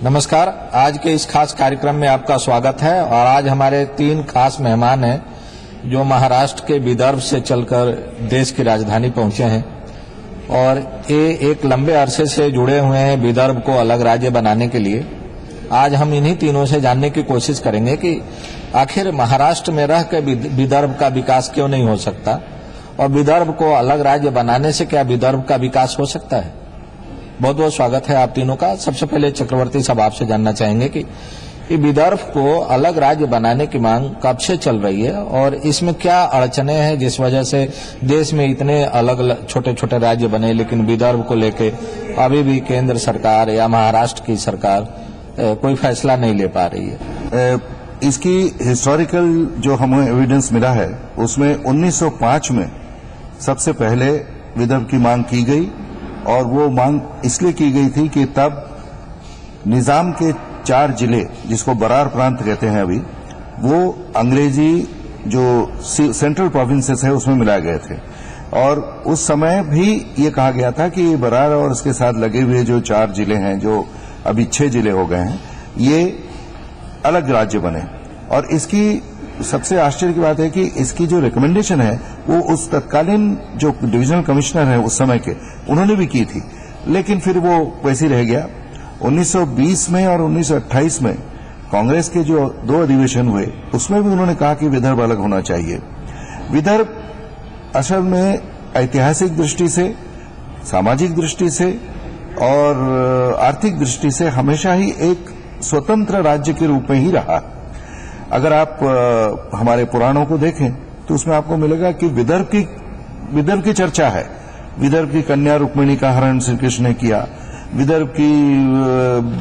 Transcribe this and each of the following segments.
नमस्कार। आज के इस खास कार्यक्रम में आपका स्वागत है और आज हमारे 3 खास मेहमान हैं जो महाराष्ट्र के विदर्भ से चलकर देश की राजधानी पहुंचे हैं और ये एक लंबे अरसे से जुड़े हुए हैं विदर्भ को अलग राज्य बनाने के लिए। आज हम इन्हीं तीनों से जानने की कोशिश करेंगे कि आखिर महाराष्ट्र में रह के विदर्भ का विकास क्यों नहीं हो सकता और विदर्भ को अलग राज्य बनाने से क्या विदर्भ का विकास हो सकता है। बहुत बहुत स्वागत है आप तीनों का। सबसे पहले चक्रवर्ती साहब आपसे जानना चाहेंगे कि ये विदर्भ को अलग राज्य बनाने की मांग कब से चल रही है और इसमें क्या अड़चने हैं जिस वजह से देश में इतने अलग छोटे छोटे राज्य बने लेकिन विदर्भ को लेके अभी भी केंद्र सरकार या महाराष्ट्र की सरकार कोई फैसला नहीं ले पा रही है। इसकी हिस्टोरिकल जो हमें एविडेंस मिला है उसमें 1905 में सबसे पहले विदर्भ की मांग की गई और वो मांग इसलिए की गई थी कि तब निजाम के 4 जिले जिसको बरार प्रांत कहते हैं अभी, वो अंग्रेजी जो सेंट्रल प्रोविंसेस है उसमें मिला गए थे और उस समय भी ये कहा गया था कि बरार और उसके साथ लगे हुए जो 4 जिले हैं जो अभी 6 जिले हो गए हैं ये अलग राज्य बने। और इसकी सबसे आश्चर्य की बात है कि इसकी जो रिकमेंडेशन है वो उस तत्कालीन जो डिविजनल कमिश्नर है उस समय के उन्होंने भी की थी, लेकिन फिर वो वैसे रह गया। 1920 में और 1928 में कांग्रेस के जो 2 अधिवेशन हुए उसमें भी उन्होंने कहा कि विदर्भ अलग होना चाहिए। विदर्भ असल में ऐतिहासिक दृष्टि से, सामाजिक दृष्टि से और आर्थिक दृष्टि से हमेशा ही एक स्वतंत्र राज्य के रूप में ही रहा। अगर आप हमारे पुराणों को देखें तो उसमें आपको मिलेगा कि विदर्भ की चर्चा है। विदर्भ की कन्या रुक्मिणी का हरण श्री कृष्ण ने किया, विदर्भ की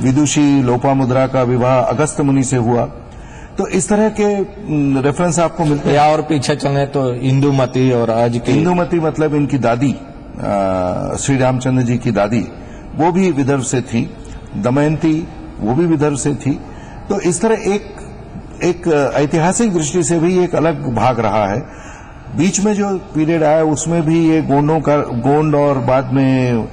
विदुषी लोपामुद्रा का विवाह अगस्त मुनि से हुआ। तो इस तरह के रेफरेंस आपको मिलते हैं। या और पीछे चले तो इंदुमती और आज की इंदुमती मतलब इनकी दादी श्री रामचंद्र जी की दादी वो भी विदर्भ से थी, दमयंती वो भी विदर्भ से थी। तो इस तरह एक ऐतिहासिक दृष्टि से भी एक अलग भाग रहा है। बीच में जो पीरियड आया उसमें भी ये गोंड और बाद में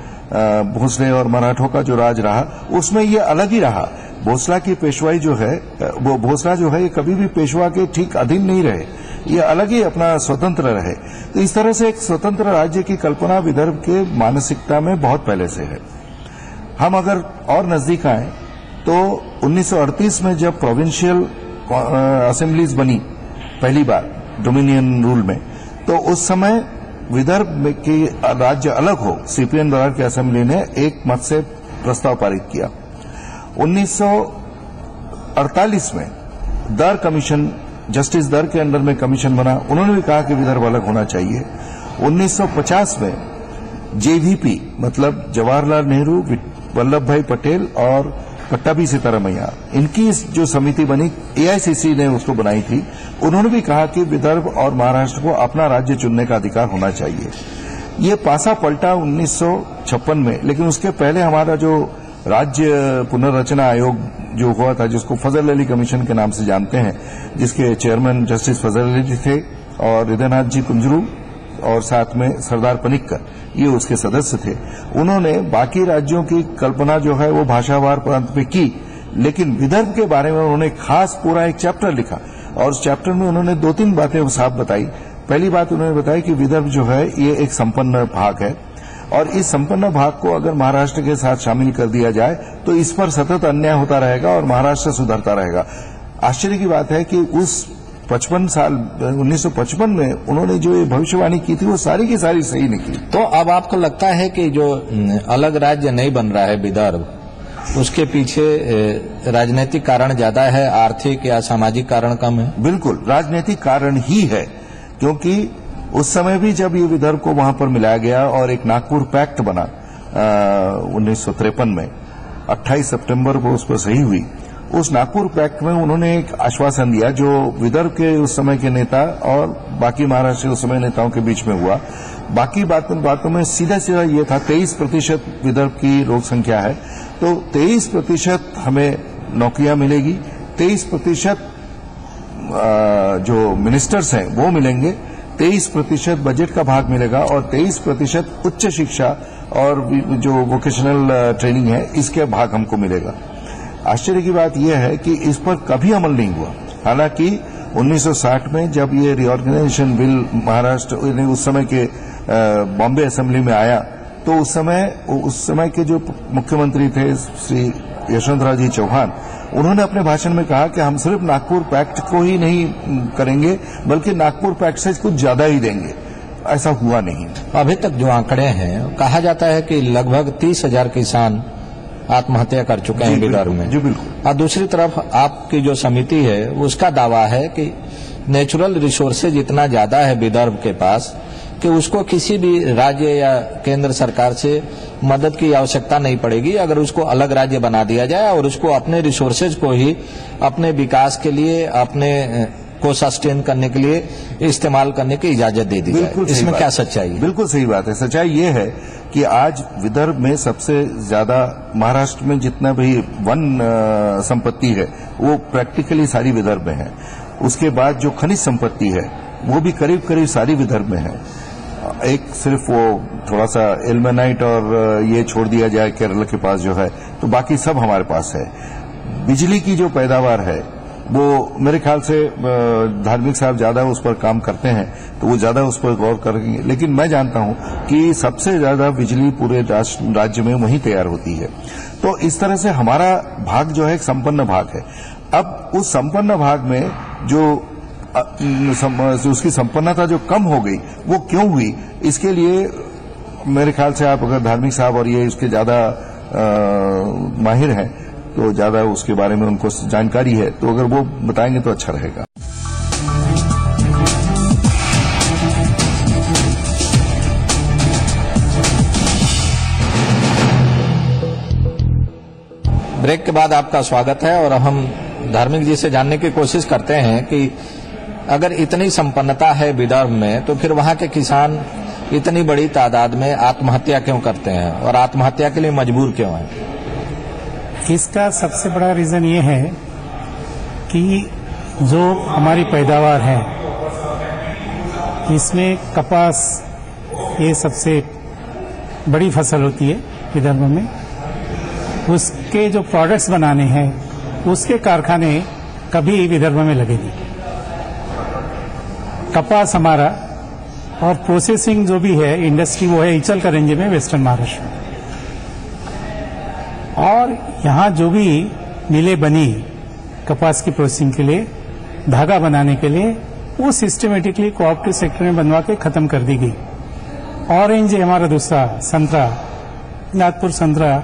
भोसले और मराठों का जो राज रहा उसमें ये अलग ही रहा। भोसला की पेशवाई जो है वो भोसला जो है ये कभी भी पेशवा के ठीक अधीन नहीं रहे, ये अलग ही अपना स्वतंत्र रहे। तो इस तरह से एक स्वतंत्र राज्य की कल्पना विदर्भ के मानसिकता में बहुत पहले से है। हम अगर और नजदीक आए तो 1938 में जब प्रोविंशियल असेंबलीज बनी पहली बार डोमिनियन रूल में, तो उस समय विदर्भ की राज्य अलग हो सीपीएन बरार की असेंबली ने एक मत से प्रस्ताव पारित किया। 1948 में दर कमीशन, जस्टिस दर के अंडर में कमीशन बना, उन्होंने भी कहा कि विदर्भ अलग होना चाहिए। 1950 में जेवीपी मतलब जवाहरलाल नेहरू, वल्लभ भाई पटेल और पट्टाभी सीतारामैया, इनकी जो समिति बनी एआईसीसी ने उसको बनाई थी, उन्होंने भी कहा कि विदर्भ और महाराष्ट्र को अपना राज्य चुनने का अधिकार होना चाहिए। ये पासा पलटा 1956 में, लेकिन उसके पहले हमारा जो राज्य पुनर्रचना आयोग जो हुआ था जिसको फजल अली कमीशन के नाम से जानते हैं, जिसके चेयरमैन जस्टिस फजल अली थे और हृदयनाथ जी कुंजरू और साथ में सरदार पनिक्कर, ये उसके सदस्य थे। उन्होंने बाकी राज्यों की कल्पना जो है वो भाषावार प्रांत पे की, लेकिन विदर्भ के बारे में उन्होंने खास पूरा एक चैप्टर लिखा और उस चैप्टर में उन्होंने 2-3 बातें साफ बताई। पहली बात उन्होंने बताई कि विदर्भ जो है ये एक संपन्न भाग है और इस संपन्न भाग को अगर महाराष्ट्र के साथ शामिल कर दिया जाए तो इस पर सतत अन्याय होता रहेगा और महाराष्ट्र सुधरता रहेगा। आश्चर्य की बात है कि उस 1955 में उन्होंने जो ये भविष्यवाणी की थी वो सारी की सारी सही निकली। तो अब आपको लगता है कि जो अलग राज्य नहीं बन रहा है विदर्भ, उसके पीछे राजनीतिक कारण ज्यादा है, आर्थिक या सामाजिक कारण कम है? बिल्कुल राजनीतिक कारण ही है, क्योंकि उस समय भी जब ये विदर्भ को वहां पर मिलाया गया और एक नागपुर पैक्ट बना 1953 में, 28 सितंबर को उस पर सही हुई। उस नागपुर पैक्ट में उन्होंने एक आश्वासन दिया जो विदर्भ के उस समय के नेता और बाकी महाराष्ट्र के उस समय नेताओं के बीच में हुआ। बाकी बातों में सीधा सीधा ये था 23% विदर्भ की लोक संख्या है, तो 23% हमें नौकरियां मिलेगी, 23% जो मिनिस्टर्स हैं वो मिलेंगे, 23% बजट का भाग मिलेगा और 23% उच्च शिक्षा और जो वोकेशनल ट्रेनिंग है इसके भाग हमको मिलेगा। आश्चर्य की बात यह है कि इस पर कभी अमल नहीं हुआ। हालांकि 1960 में जब ये रिऑर्गेनाइजेशन बिल महाराष्ट्र उस समय के बॉम्बे असेंबली में आया, तो उस समय के जो मुख्यमंत्री थे श्री यशवंतराव जी चौहान, उन्होंने अपने भाषण में कहा कि हम सिर्फ नागपुर पैक्ट को ही नहीं करेंगे बल्कि नागपुर पैक्ट से कुछ ज्यादा ही देंगे। ऐसा हुआ नहीं। अभी तक जो आंकड़े हैं, कहा जाता है कि लगभग 30,000 किसान आत्महत्या कर चुके हैं विदर्भ में। जी बिल्कुल। और दूसरी तरफ आपकी जो समिति है उसका दावा है कि नेचुरल रिसोर्सेज इतना ज्यादा है विदर्भ के पास कि उसको किसी भी राज्य या केंद्र सरकार से मदद की आवश्यकता नहीं पड़ेगी अगर उसको अलग राज्य बना दिया जाए और उसको अपने रिसोर्सेज को ही अपने विकास के लिए, अपने को सस्टेन करने के लिए इस्तेमाल करने की इजाजत दे दी जाए। इसमें क्या सच्चाई है? बिल्कुल सही बात है। सच्चाई ये है कि आज विदर्भ में सबसे ज्यादा, महाराष्ट्र में जितना भी वन संपत्ति है वो प्रैक्टिकली सारी विदर्भ में है। उसके बाद जो खनिज संपत्ति है वो भी करीब करीब सारी विदर्भ में है। एक सिर्फ वो थोड़ा सा एल्मेनाइट और ये छोड़ दिया जाए केरल के पास जो है, तो बाकी सब हमारे पास है। बिजली की जो पैदावार है वो मेरे ख्याल से धार्मिक साहब ज्यादा उस पर काम करते हैं तो वो ज्यादा उस पर गौर करेंगे, लेकिन मैं जानता हूं कि सबसे ज्यादा बिजली पूरे राज्य में वहीं तैयार होती है। तो इस तरह से हमारा भाग जो है एक संपन्न भाग है। अब उस संपन्न भाग में जो उसकी संपन्नता जो कम हो गई वो क्यों हुई, इसके लिए मेरे ख्याल से आप अगर धार्मिक साहब और ये इसके ज्यादा माहिर हैं तो ज्यादा उसके बारे में उनको जानकारी है, तो अगर वो बताएंगे तो अच्छा रहेगा। ब्रेक के बाद आपका स्वागत है और हम धार्मिक जी से जानने की कोशिश करते हैं कि अगर इतनी संपन्नता है विदर्भ में तो फिर वहां के किसान इतनी बड़ी तादाद में आत्महत्या क्यों करते हैं और आत्महत्या के लिए मजबूर क्यों हैं? इसका सबसे बड़ा रीजन ये है कि जो हमारी पैदावार है इसमें कपास ये सबसे बड़ी फसल होती है विदर्भ में। उसके जो प्रोडक्ट्स बनाने हैं उसके कारखाने कभी विदर्भ में लगे नहीं। कपास हमारा और प्रोसेसिंग जो भी है इंडस्ट्री वो है इचलकरंजी में, वेस्टर्न महाराष्ट्र में। और यहाँ जो भी मिलें बनी कपास की प्रोसेसिंग के लिए, धागा बनाने के लिए, वो सिस्टमेटिकली कोऑपरेटिव सेक्टर में बनवा के खत्म कर दी गई। ऑरेंज है हमारा दूसरा, संतरा, नागपुर संतरा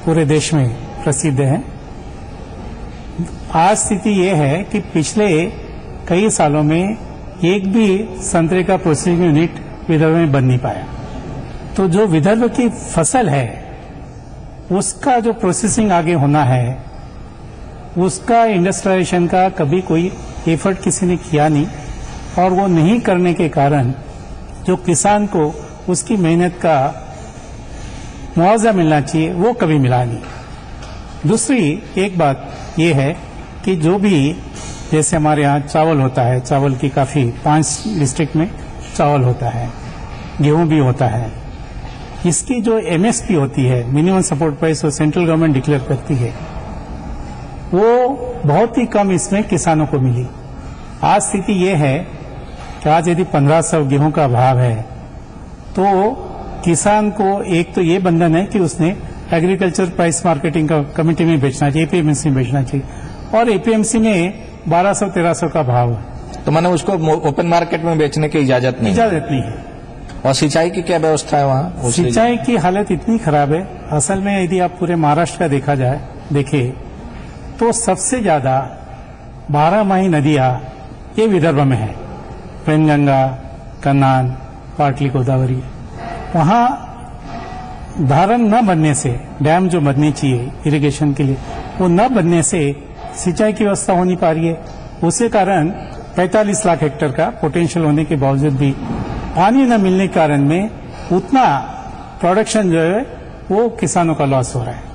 पूरे देश में प्रसिद्ध है। आज स्थिति ये है कि पिछले कई सालों में एक भी संतरे का प्रोसेसिंग यूनिट विदर्भ में बन नहीं पाया। तो जो विदर्भ की फसल है उसका जो प्रोसेसिंग आगे होना है, उसका इंडस्ट्रियलाइजेशन का कभी कोई एफर्ट किसी ने किया नहीं, और वो नहीं करने के कारण जो किसान को उसकी मेहनत का मुआवजा मिलना चाहिए वो कभी मिला नहीं। दूसरी एक बात ये है कि जो भी जैसे हमारे यहाँ चावल होता है, चावल की काफी 5 डिस्ट्रिक्ट में चावल होता है, गेहूं भी होता है, इसकी जो एमएसपी होती है, मिनिमम सपोर्ट प्राइस, वो सेंट्रल गवर्नमेंट डिक्लेयर करती है, वो बहुत ही कम इसमें किसानों को मिली। आज स्थिति ये है कि आज यदि 1500 गेहूं का भाव है तो किसान को एक तो ये बंधन है कि उसने एग्रीकल्चर प्राइस मार्केटिंग का कमेटी में बेचना चाहिए, एपीएमसी में बेचना चाहिए, और एपीएमसी में 1200-1300 का भाव है। तो मैंने उसको ओपन मार्केट में बेचने की इजाजत नहीं है। और सिंचाई की क्या व्यवस्था है वहाँ? सिंचाई की हालत इतनी खराब है, असल में यदि आप पूरे महाराष्ट्र का देखे तो सबसे ज्यादा 12 नदियां ये विदर्भ में है। पेनगंगा, कन्नान, पाटली गोदावरी। वहां धारण न बनने से, डैम जो बननी चाहिए इरिगेशन के लिए, वो न बनने से सिंचाई की व्यवस्था हो नहीं पा रही है। उसके कारण 45 लाख हेक्टेयर का पोटेंशियल होने के बावजूद भी पानी न मिलने के कारण में उतना प्रोडक्शन जो है वो किसानों का लॉस हो रहा है।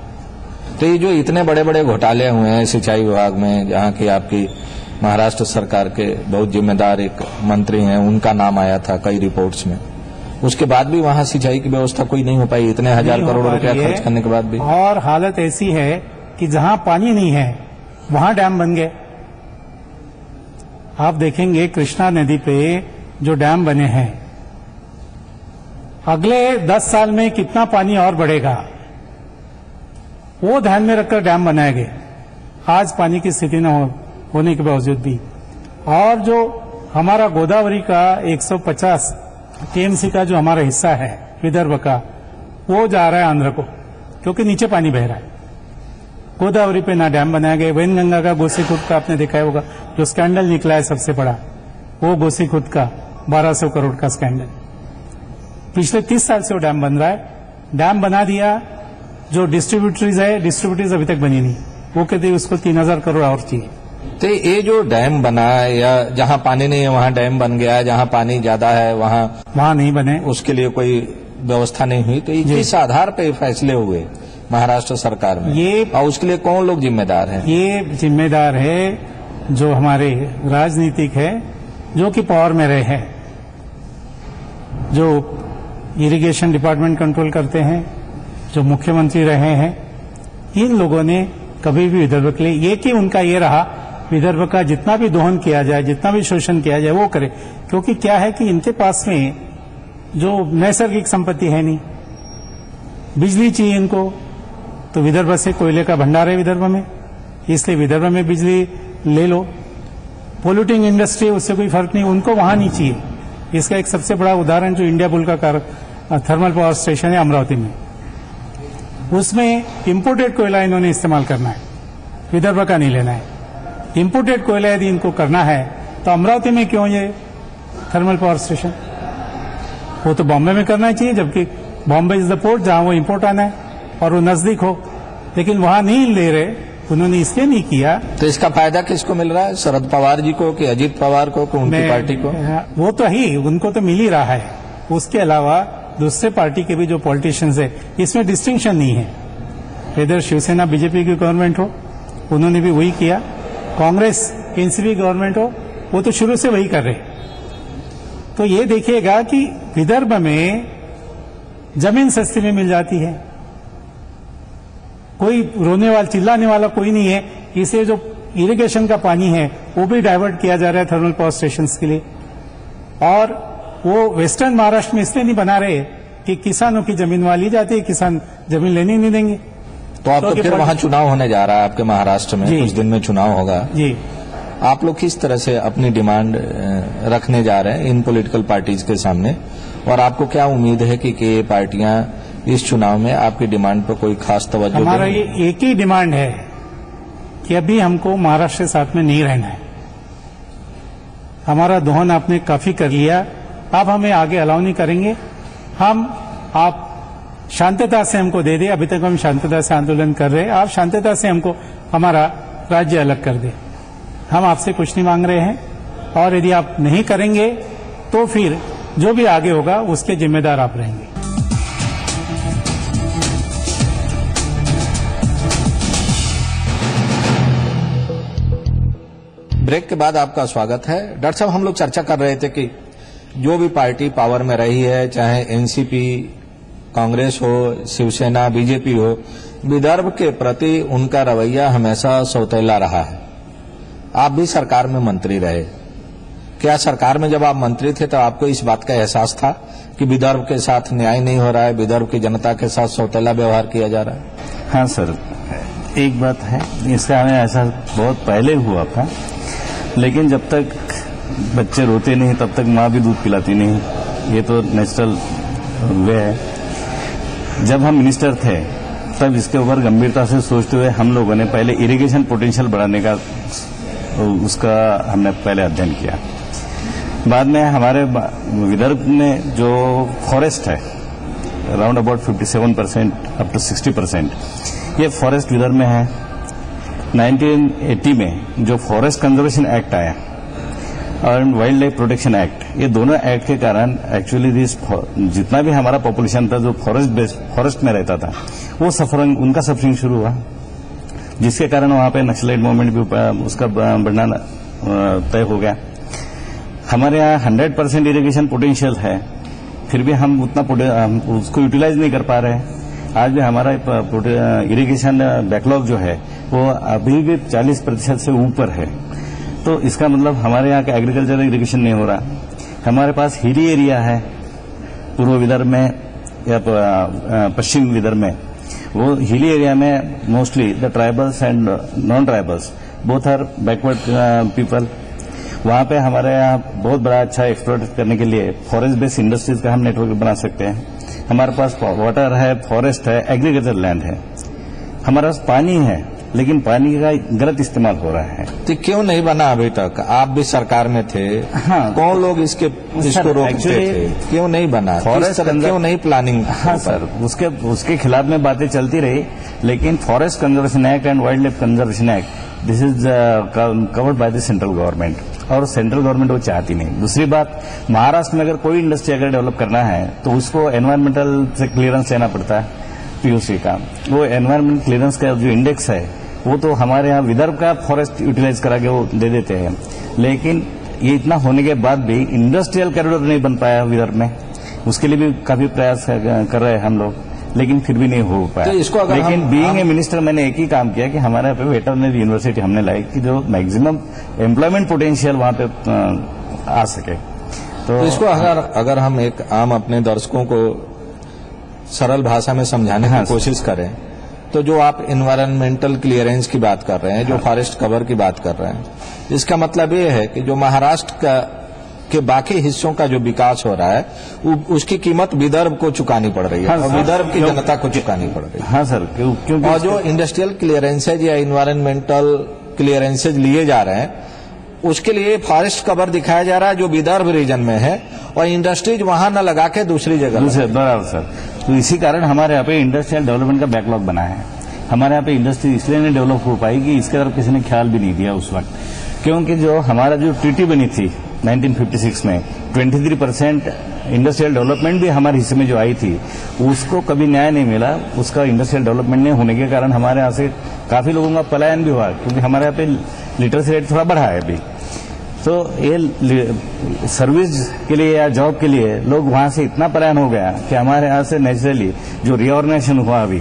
तो ये जो इतने बड़े बड़े घोटाले हुए हैं सिंचाई विभाग में, जहाँ की आपकी महाराष्ट्र सरकार के बहुत जिम्मेदार एक मंत्री हैं, उनका नाम आया था कई रिपोर्ट्स में, उसके बाद भी वहाँ सिंचाई की व्यवस्था कोई नहीं हो पाई, इतने 1000 करोड़ रुपया खर्च करने के बाद भी। और हालत ऐसी है कि जहां पानी नहीं है वहां डैम बन गए। आप देखेंगे कृष्णा नदी पे जो डैम बने हैं, अगले 10 साल में कितना पानी और बढ़ेगा, वो ध्यान में रखकर डैम बनाए गए। आज पानी की स्थिति न होने के बावजूद भी। और जो हमारा गोदावरी का 150 टीएमसी का जो हमारा हिस्सा है विदर्भ का, वो जा रहा है आंध्र को, क्योंकि नीचे पानी बह रहा है। गोदावरी पे ना डैम बनाया गया। वैनगंगा का गोसीखुर्द का आपने देखा होगा, जो स्कैंडल निकला है सबसे बड़ा, वो गोसीखुर्द का 1200 करोड़ का स्कैंडल। पिछले 30 साल से वो डैम बन रहा है। डैम बना दिया, जो डिस्ट्रीब्यूटरीज है, डिस्ट्रीब्यूटरीज अभी तक बनी नहीं। वो कहते हैं उसको 3000 करोड़ और चाहिए। तो ये जो डैम बना है, या जहां पानी नहीं है वहां डैम बन गया है, जहां पानी ज्यादा है वहां नहीं बने, उसके लिए कोई व्यवस्था नहीं हुई, तो किस आधार पर फैसले हुए महाराष्ट्र सरकार में, ये और उसके लिए कौन लोग जिम्मेदार हैं? ये जिम्मेदार है जो हमारे राजनीतिक है, जो कि पावर में रहे हैं, जो इरिगेशन डिपार्टमेंट कंट्रोल करते हैं, जो मुख्यमंत्री रहे हैं। इन लोगों ने कभी भी विदर्भ के लिए, एक ही उनका ये रहा, विदर्भ का जितना भी दोहन किया जाए, जितना भी शोषण किया जाए वो करे। क्योंकि क्या है कि इनके पास में जो नैसर्गिक संपत्ति है नहीं, बिजली चाहिए इनको, तो विदर्भ से कोयले का भंडार है विदर्भ में, इसलिए विदर्भ में बिजली ले लो। पोल्यूटिंग इंडस्ट्री, उससे कोई फर्क नहीं, उनको वहां नहीं चाहिए। इसका एक सबसे बड़ा उदाहरण जो इंडिया बुल का थर्मल पावर स्टेशन है अमरावती में, उसमें इंपोर्टेड कोयला इन्होंने इस्तेमाल करना है, विदर्भ का नहीं लेना है। इंपोर्टेड कोयला यदि इनको करना है तो अमरावती में क्यों ये थर्मल पावर स्टेशन? वो तो बॉम्बे में करना चाहिए, जबकि बॉम्बे इज द पोर्ट जहां वो इंपोर्ट आना है और वो नजदीक हो, लेकिन वहां नहीं ले रहे। उन्होंने इसलिए नहीं किया। तो इसका फायदा किसको मिल रहा है? शरद पवार जी को कि अजीत पवार को कि उनकी पार्टी को? वो तो ही, उनको तो मिल ही रहा है। उसके अलावा दूसरे पार्टी के भी जो पॉलिटिशियंस है, इसमें डिस्टिंक्शन नहीं है। इधर शिवसेना बीजेपी की गवर्नमेंट हो, उन्होंने भी वही किया। कांग्रेस एनसीपी गवर्नमेंट हो, वो तो शुरू से वही कर रहे। तो ये देखिएगा कि विदर्भ में जमीन सस्ती में मिल जाती है, कोई रोने वाला चिल्लाने वाला कोई नहीं है। इसे जो इरिगेशन का पानी है वो भी डाइवर्ट किया जा रहा है थर्मल पावर स्टेशंस के लिए। और वो वेस्टर्न महाराष्ट्र में इसलिए नहीं बना रहे कि किसानों की जमीन वहां ली जाती है, किसान जमीन लेने नहीं देंगे। तो आप तो फिर वहां चुनाव होने जा रहा है आपके महाराष्ट्र में, कुछ दिन में चुनाव होगा जी। आप लोग किस तरह से अपनी डिमांड रखने जा रहे हैं इन पॉलिटिकल पार्टीज के सामने, और आपको क्या उम्मीद है कि ये पार्टियां इस चुनाव में आपकी डिमांड पर कोई खास तवज्जो? हमारा ये एक ही डिमांड है कि अभी हमको महाराष्ट्र के साथ में नहीं रहना है। हमारा दोहन आपने काफी कर लिया, अब हमें आगे अलाउ नहीं करेंगे। आप शांतता से हमको दे दे, अभी तक हम शांतता से आंदोलन कर रहे हैं, आप शांतता से हमको हमारा राज्य अलग कर दे। हम आपसे कुछ नहीं मांग रहे हैं, और यदि आप नहीं करेंगे तो फिर जो भी आगे होगा उसके जिम्मेदार आप रहेंगे। ब्रेक के बाद आपका स्वागत है। डॉक्टर साहब, हम लोग चर्चा कर रहे थे कि जो भी पार्टी पावर में रही है, चाहे एनसीपी, कांग्रेस हो, शिवसेना, बीजेपी हो, विदर्भ के प्रति उनका रवैया हमेशा सौतेला रहा है। आप भी सरकार में मंत्री रहे, क्या सरकार में जब आप मंत्री थे तो आपको इस बात का एहसास था कि विदर्भ के साथ न्याय नहीं हो रहा है, विदर्भ की जनता के साथ सौतेला व्यवहार किया जा रहा है? हाँ सर, एक बात है, इसका हमें एहसास बहुत पहले हुआ था, लेकिन जब तक बच्चे रोते नहीं तब तक माँ भी दूध पिलाती नहीं, ये तो नेचुरल वे है। जब हम मिनिस्टर थे तब इसके ऊपर गंभीरता से सोचते हुए हम लोगों ने पहले इरिगेशन पोटेंशियल बढ़ाने का उसका हमने पहले अध्ययन किया। बाद में हमारे विदर्भ में जो फॉरेस्ट है अराउंड अबाउट 57% अप टू 60%, ये फॉरेस्ट विदर्भ में है। 1980 में जो फॉरेस्ट कंजर्वेशन एक्ट आया और वाइल्ड लाइफ प्रोटेक्शन एक्ट, ये दोनों एक्ट के कारण एक्चुअली जितना भी हमारा पॉपुलेशन था जो फॉरेस्ट में रहता था, वो उनका सफरिंग शुरू हुआ, जिसके कारण वहां पे नक्सलाइट मूवमेंट भी उसका बढ़ना तय हो गया। हमारे यहाँ 100% इरिगेशन पोटेंशियल है, फिर भी हम उतना उसको यूटिलाइज नहीं कर पा रहे हैं। आज भी हमारा इरिगेशन बैकलॉग जो है वो अभी भी 40% से ऊपर है। तो इसका मतलब हमारे यहाँ का एग्रीकल्चर इरिगेशन नहीं हो रहा। हमारे पास हिली एरिया है पूर्व विदर्भ में या पश्चिम विदर्भ में। वो हिली एरिया में mostly the tribals and non tribals both are backward people. वहां पे हमारे यहाँ बहुत बड़ा अच्छा एक्सप्लोर करने के लिए फॉरेस्ट बेस्ड इंडस्ट्रीज का हम नेटवर्क बना सकते हैं। हमारे पास वाटर है, फॉरेस्ट है, एग्रीकल्चर लैंड है। हमारे पास पानी है, लेकिन पानी का गलत इस्तेमाल हो रहा है। तो क्यों नहीं बना अभी तक? आप भी सरकार में थे। हाँ। कौन लोग इसको रोकते थे? क्यों नहीं बना? फॉरेस्ट क्यों नहीं प्लानिंग? हाँ सर, उसके खिलाफ में बातें चलती रही, लेकिन forest conservation act and wild life conservation act this is covered by the central government, और सेंट्रल गवर्नमेंट वो चाहती नहीं। दूसरी बात, महाराष्ट्र में अगर कोई इंडस्ट्री अगर डेवलप करना है तो उसको एनवायरमेंटल से क्लियरेंस लेना पड़ता है, पीयूसी का। वो एनवायरमेंट क्लियरेंस का जो इंडेक्स है वो तो हमारे यहाँ विदर्भ का फॉरेस्ट यूटिलाइज करा के वो दे देते हैं, लेकिन ये इतना होने के बाद भी इंडस्ट्रियल कॉरिडोर नहीं बन पाया विदर्भ में। उसके लिए भी काफी प्रयास कर रहे हैं हम लोग, लेकिन फिर भी नहीं हो पाया। तो इसको अगर लेकिन बीइंग ए मिनिस्टर मैंने एक ही काम किया कि हमारे यहाँ पे वेटरनरी यूनिवर्सिटी हमने लाई कि जो मैक्सिमम एम्प्लॉयमेंट पोटेंशियल वहां पे आ सके। तो इसको अगर हम एक आम अपने दर्शकों को सरल भाषा में समझाने की कोशिश करें, तो जो आप एनवायरमेंटल क्लियरेंस की बात कर रहे हैं, जो फॉरेस्ट कवर की बात कर रहे हैं, इसका मतलब ये है कि जो महाराष्ट्र के बाकी हिस्सों का जो विकास हो रहा है उसकी कीमत विदर्भ को चुकानी पड़ रही है। हाँ, और विदर्भ की जनता को चुकानी पड़ रही है। हाँ सर, क्योंकि और जो इंडस्ट्रियल क्लियरेंसेज या एनवायरमेंटल क्लियरेंसेज लिए जा रहे हैं उसके लिए फॉरेस्ट कवर दिखाया जा रहा है जो विदर्भ रीजन में है, और इंडस्ट्रीज वहां न लगा के दूसरी जगह। बराबर सर। तो इसी कारण हमारे यहाँ पे इंडस्ट्रियल डेवलपमेंट का बैकलॉग बना है। हमारे यहाँ पे इंडस्ट्री इसलिए नहीं डेवलप हो पाई कि इसके तरफ किसी ने ख्याल भी नहीं दिया उस वक्त, क्योंकि जो हमारा जो ट्रीटी बनी थी 1956 में 23% इंडस्ट्रियल डेवलपमेंट भी हमारे हिस्से में जो आई थी उसको कभी न्याय नहीं मिला। उसका इंडस्ट्रियल डेवलपमेंट नहीं होने के कारण हमारे यहाँ से काफी लोगों का पलायन भी हुआ, क्योंकि हमारे यहाँ पे लिटरेसी रेट थोड़ा बढ़ा है अभी। तो ये सर्विस के लिए या जॉब के लिए लोग वहां से इतना पलायन हो गया कि हमारे यहाँ से नेचुरली जो रिऑर्गेनाइजेशन हुआ अभी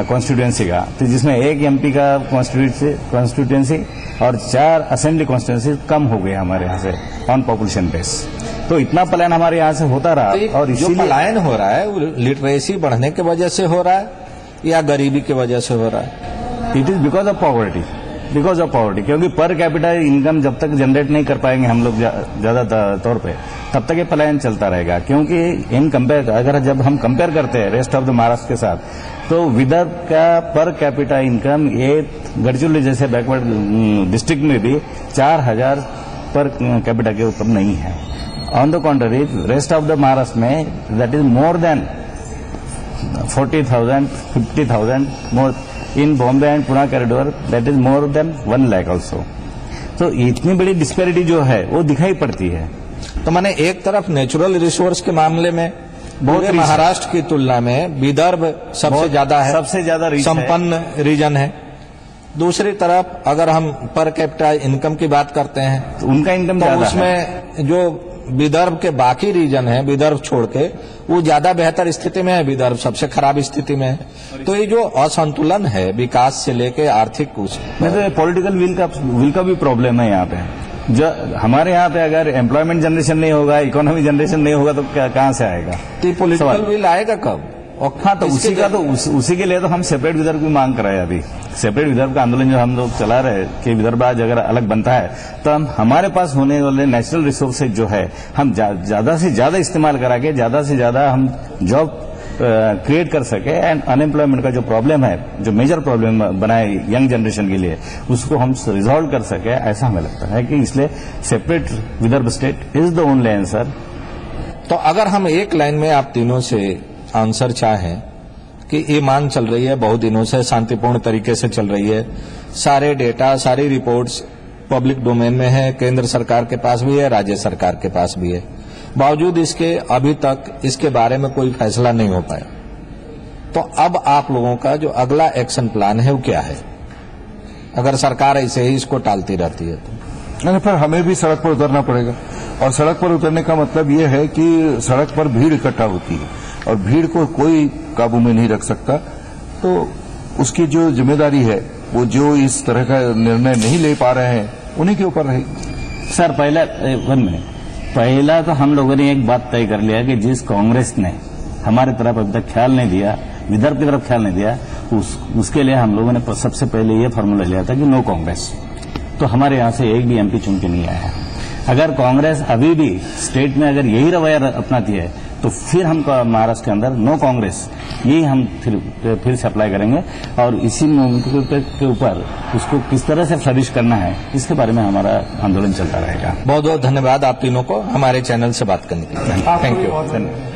कॉन्स्टिट्यूएंसी का, तो जिसमें एक एमपी का कॉन्स्टिट्यूएंसी और 4 असेंबली कॉन्स्टिट्यूएंसी कम हो गए हमारे यहाँ से ऑन पॉपुलेशन बेस। तो इतना पलायन हमारे यहाँ से होता रहा। तो और जो पलायन हो रहा है वो लिटरेसी बढ़ने की वजह से हो रहा है या गरीबी की वजह से हो रहा है? It is because of poverty, क्योंकि पर कैपिटल इनकम जब तक जनरेट नहीं कर पाएंगे हम लोग ज्यादा तौर पे, तब तक ये पलायन चलता रहेगा। क्योंकि इन कंपेयर अगर जब हम कंपेयर करते हैं रेस्ट ऑफ द महाराष्ट्र के साथ, तो विदर्भ का पर कैपिटल इनकम ये गढ़चिरौली जैसे बैकवर्ड डिस्ट्रिक्ट में भी 4000 पर कैपिटल के ऊपर नहीं है। On the contrary rest of the Maharashtra में that is more than 40,000, 50,000 more. In Bombay and Pune corridor that is more than 1 lakh also. तो इतनी बड़ी डिस्पैरिटी जो है वो दिखाई पड़ती है। तो माने एक तरफ नेचुरल रिसोर्स के मामले में पूरे महाराष्ट्र की तुलना में विदर्भ सबसे ज्यादा है, सबसे ज्यादा संपन्न रीजन है। दूसरी तरफ अगर हम पर कैपिटल इनकम की बात करते हैं तो उनका इनकम तो ज्यादा उसमें है। जो विदर्भ के बाकी रीजन है, विदर्भ छोड़ के, वो ज्यादा बेहतर स्थिति में है, विदर्भ सबसे खराब स्थिति में है। तो ये जो असंतुलन है विकास से लेके आर्थिक पॉलिटिकल विल का भी प्रॉब्लम है यहाँ पे। जो हमारे यहाँ पे अगर एम्प्लॉयमेंट जनरेशन नहीं होगा, इकोनॉमी जनरेशन नहीं होगा, तो कहाँ से आएगा? तो पॉलिटिकल विल आएगा कब? हाँ, तो उसी के लिए तो हम सेपरेट विदर्भ की मांग कर रहे हैं। अभी सेपरेट विदर्भ का आंदोलन जो हम लोग चला रहे हैं कि विदर्भ आज अगर अलग बनता है तो हम हमारे पास होने वाले नेचुरल रिसोर्सेज जो है हम ज्यादा से ज्यादा इस्तेमाल करा के ज्यादा से ज्यादा हम जॉब क्रिएट कर सके, एंड अनएम्प्लॉयमेंट का जो प्रॉब्लम है, जो मेजर प्रॉब्लम बना है यंग जनरेशन के लिए, उसको हम रिजॉल्व कर सके, ऐसा हमें लगता है कि इसलिए separate Vidarbha state is the only answer. तो अगर हम एक लाइन में आप तीनों से आंसर चाहें कि ये मांग चल रही है बहुत दिनों से, शांतिपूर्ण तरीके से चल रही है, सारे डेटा सारी रिपोर्ट्स पब्लिक डोमेन में है, केंद्र सरकार के पास भी है, राज्य सरकार के पास भी है, बावजूद इसके अभी तक इसके बारे में कोई फैसला नहीं हो पाया, तो अब आप लोगों का जो अगला एक्शन प्लान है वो क्या है अगर सरकार ऐसे ही इसको टालती रहती है तो? नहीं, फिर हमें भी सड़क पर उतरना पड़ेगा। और सड़क पर उतरने का मतलब ये है कि सड़क पर भीड़ इकट्ठा होती है। और भीड़ को कोई काबू में नहीं रख सकता। तो उसकी जो जिम्मेदारी है, वो जो इस तरह का निर्णय नहीं ले पा रहे हैं, उन्हीं के ऊपर रहेगी। सर पहला तो हम लोगों ने एक बात तय कर लिया कि जिस कांग्रेस ने हमारे तरफ अभी तक ख्याल नहीं दिया, विदर्भ की तरफ ख्याल नहीं दिया, उसके लिए हम लोगों ने सबसे पहले ये फॉर्मूला लिया था कि नो कांग्रेस। तो हमारे यहां से एक भी एमपी चुन के नहीं आया। अगर कांग्रेस अभी भी स्टेट में अगर यही रवैया अपनाती है तो फिर हम महाराष्ट्र के अंदर नो कांग्रेस यही हम फिर से अप्लाई करेंगे और इसी के ऊपर उसको किस तरह से फ्लरिश करना है इसके बारे में हमारा आंदोलन चलता रहेगा। बहुत बहुत धन्यवाद आप तीनों को हमारे चैनल से बात करने के लिए। Thank you.